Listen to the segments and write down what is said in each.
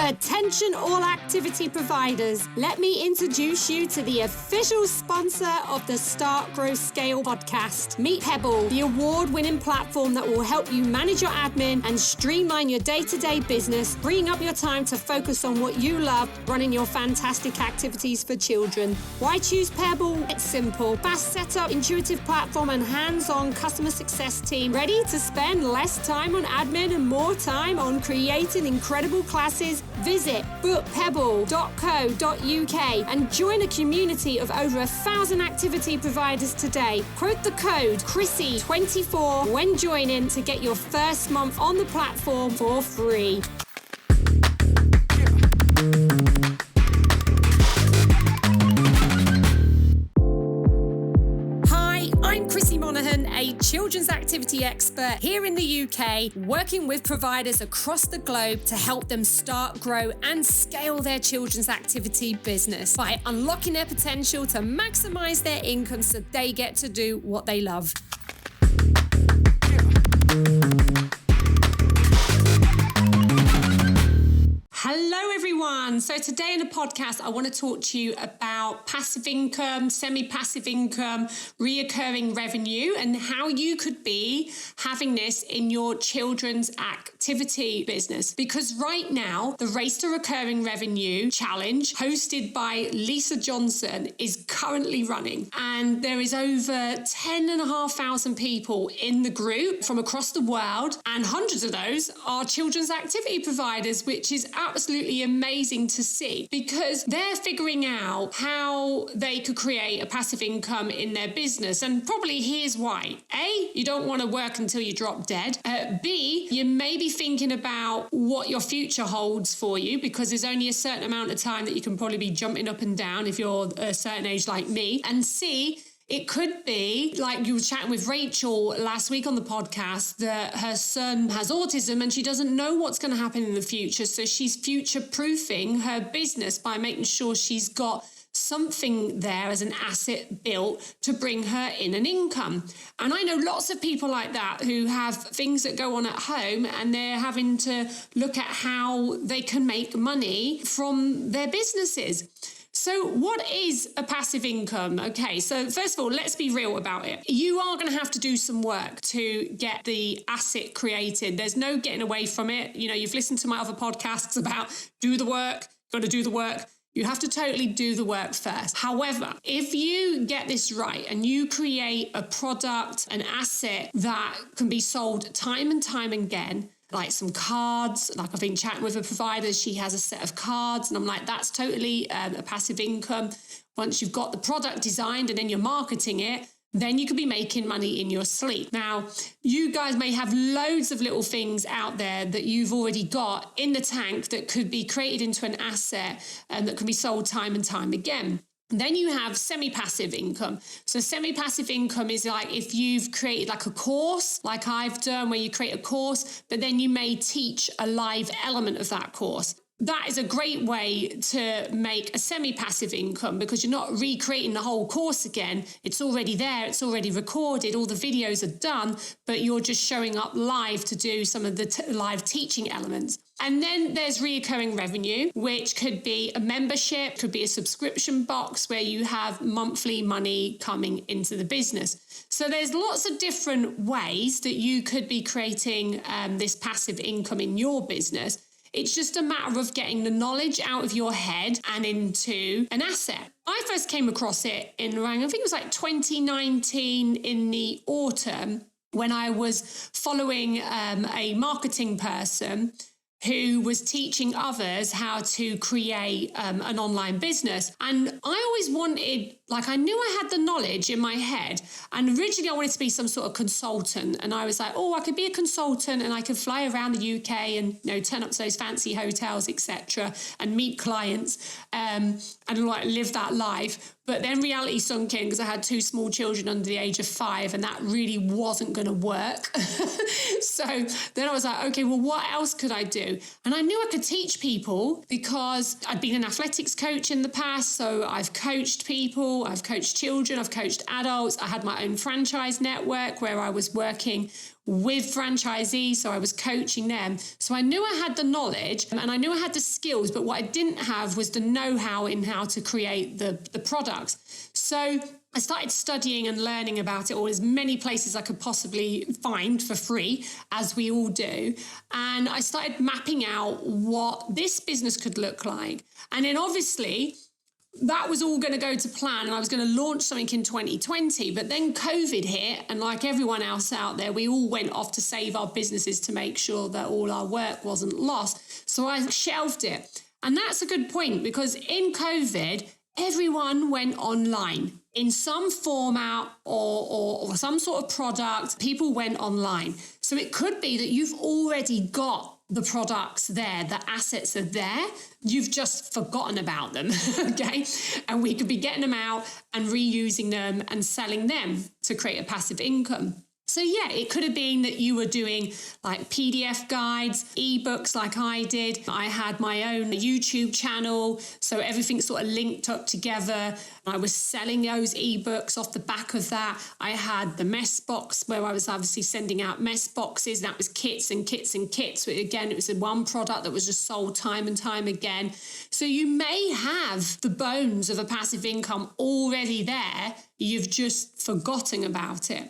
Attention all activity providers, let me introduce you to the official sponsor of the Start, Grow, Scale podcast. Meet Pebble, the award-winning platform that will help you manage your admin and streamline your day-to-day business, freeing up your time to focus on what you love, running your fantastic activities for children. Why choose Pebble? It's simple. Fast setup, intuitive platform, and hands-on customer success team ready to spend less time on admin and more time on creating incredible classes. Visit bookpebble.co.uk and join a community of over 1,000 activity providers today. Quote the code CHRISSY24 when joining to get your first month on the platform for free. I'm Chrissy Monaghan, a children's activity expert here in the UK, working with providers across the globe to help them start, grow and scale their children's activity business by unlocking their potential to maximise their income so they get to do what they love. Hello everyone. So today in the podcast, I want to talk to you about passive income, semi-passive income, reoccurring revenue, and how you could be having this in your children's activity business. Because right now, the Race to Recurring Revenue Challenge, hosted by Lisa Johnson, is currently running. And there is over 10,500 people in the group from across the world. And hundreds of those are children's activity providers, which is absolutely amazing to see, because they're figuring out how they could create a passive income in their business. And probably here's why. A, you don't want to work until you drop dead. B, you may be thinking about what your future holds for you, because there's only a certain amount of time that you can probably be jumping up and down if you're a certain age like me. And C, it could be, like you were chatting with Rachel last week on the podcast, that her son has autism and she doesn't know what's going to happen in the future. So she's future-proofing her business by making sure she's got something there as an asset built to bring her in an income. And I know lots of people like that who have things that go on at home and they're having to look at how they can make money from their businesses. So what is a passive income? Okay, so first of all, let's be real about it. You are going to have to do some work to get the asset created. There's no getting away from it. You know, you've listened to my other podcasts about do the work, got to do the work. You have to totally do the work first. However, if you get this right and you create a product, an asset that can be sold time and time again, like some cards, like I've been chatting with a provider, she has a set of cards, and I'm like, that's totally a passive income. Once you've got the product designed and then you're marketing it, then you could be making money in your sleep. Now, you guys may have loads of little things out there that you've already got in the tank that could be created into an asset and that can be sold time and time again. Then you have semi-passive income. So semi-passive income is like if you've created like a course, like I've done, where you create a course, but then you may teach a live element of that course. That is a great way to make a semi-passive income, because you're not recreating the whole course again. It's already there. It's already recorded. All the videos are done, but you're just showing up live to do some of the live teaching elements. And then there's recurring revenue, which could be a membership, could be a subscription box where you have monthly money coming into the business. So there's lots of different ways that you could be creating this passive income in your business. It's just a matter of getting the knowledge out of your head and into an asset. I first came across it in around, I think it was like 2019 in the autumn, when I was following a marketing person who was teaching others how to create an online business. And I always wanted, like, I knew I had the knowledge in my head. And originally I wanted to be some sort of consultant. And I was like, oh, I could be a consultant and I could fly around the UK and, you know, turn up to those fancy hotels, etc., and meet clients and like live that life. But then reality sunk in because I had two small children under the age of 5, and that really wasn't going to work. So then I was like, okay, well, what else could I do? And I knew I could teach people because I'd been an athletics coach in the past. So I've coached people, I've coached children, I've coached adults. I had my own franchise network where I was working with franchisees. So I was coaching them. So I knew I had the knowledge and I knew I had the skills, but what I didn't have was the know-how in how to create the products. So I started studying and learning about it, or as many places I could possibly find for free, as we all do. And I started mapping out what this business could look like. And then obviously that was all going to go to plan, and I was going to launch something in 2020. But then COVID hit, and like everyone else out there, we all went off to save our businesses to make sure that all our work wasn't lost. So I shelved it. And that's a good point, because in COVID, everyone went online in some format or some sort of product. People went online. So it could be that you've already got the products there, the assets are there. You've just forgotten about them, okay? And we could be getting them out and reusing them and selling them to create a passive income. So yeah, it could have been that you were doing like PDF guides, ebooks like I did. I had my own YouTube channel, so everything sort of linked up together. I was selling those ebooks off the back of that. I had the mess box where I was obviously sending out mess boxes. That was kits and kits and kits. Again, it was the one product that was just sold time and time again. So you may have the bones of a passive income already there. You've just forgotten about it.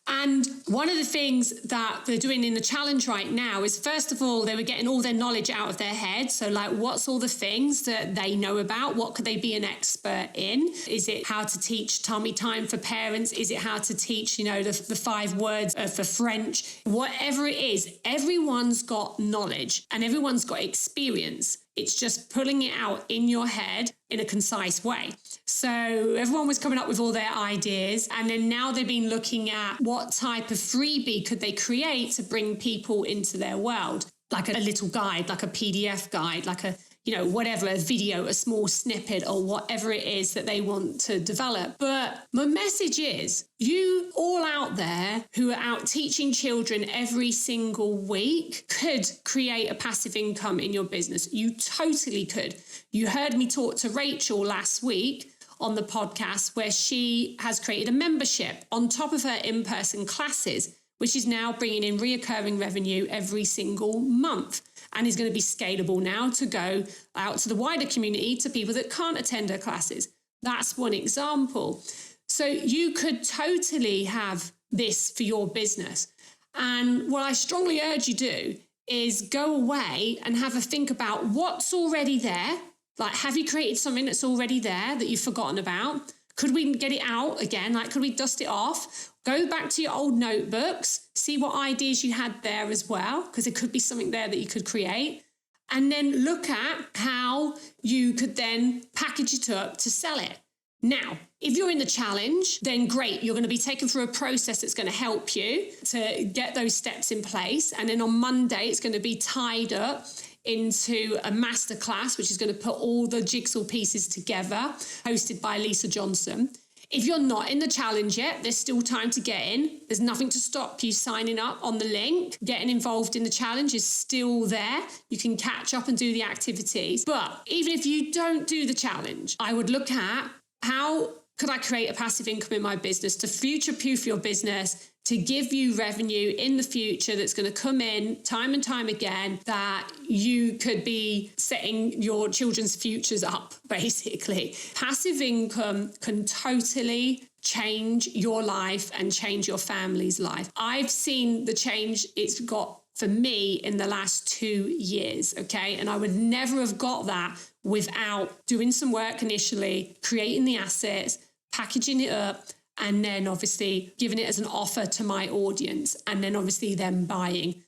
And one of the things that they're doing in the challenge right now is, first of all, they were getting all their knowledge out of their head. So like, what's all the things that they know about? What could they be an expert in? Is it how to teach tummy time for parents? Is it how to teach, the 5 words for French? Whatever it is, everyone's got knowledge and everyone's got experience. It's just pulling it out in your head in a concise way. So everyone was coming up with all their ideas, and then now they've been looking at what type of freebie could they create to bring people into their world, like a little guide, like a PDF guide, like a whatever, a video, a small snippet, or whatever it is that they want to develop. But my message is, you all out there who are out teaching children every single week could create a passive income in your business. You totally could. You heard me talk to Rachel last week on the podcast, where she has created a membership on top of her in-person classes, which is now bringing in reoccurring revenue every single month, and is going to be scalable now to go out to the wider community, to people that can't attend her classes. That's one example. So you could totally have this for your business. And what I strongly urge you do is go away and have a think about what's already there. Like, have you created something that's already there that you've forgotten about? Could we get it out again? Like, could we dust it off? Go back to your old notebooks, see what ideas you had there as well, because there could be something there that you could create. And then look at how you could then package it up to sell it. Now, if you're in the challenge, then great. You're going to be taken through a process that's going to help you to get those steps in place. And then on Monday, it's going to be tied up into a masterclass, which is going to put all the jigsaw pieces together, hosted by Lisa Johnson. If you're not in the challenge yet, there's still time to get in. There's nothing to stop you signing up on the link. Getting involved in the challenge is still there. You can catch up and do the activities. But even if you don't do the challenge, I would look at, how could I create a passive income in my business to future-proof your business, to give you revenue in the future that's going to come in time and time again, that you could be setting your children's futures up, basically. Passive income can totally change your life and change your family's life. I've seen the change it's got for me in the last 2 years, okay? And I would never have got that without doing some work initially, creating the assets, packaging it up, and then obviously giving it as an offer to my audience, and then obviously them buying.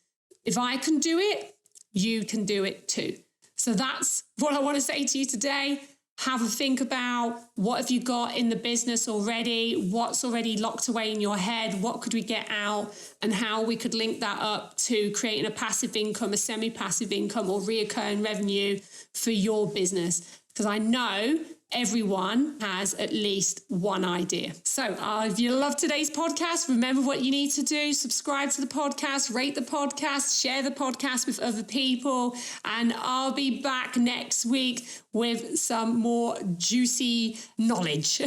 If I can do it, you can do it too. So that's what I want to say to you today. Have a think about, what have you got in the business already? What's already locked away in your head? What could we get out? And how we could link that up to creating a passive income, a semi-passive income, or reoccurring revenue for your business. Because I know everyone has at least one idea. So if you love today's podcast, remember what you need to do. Subscribe to the podcast, rate the podcast, share the podcast with other people. And I'll be back next week with some more juicy knowledge.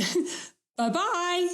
Bye-bye.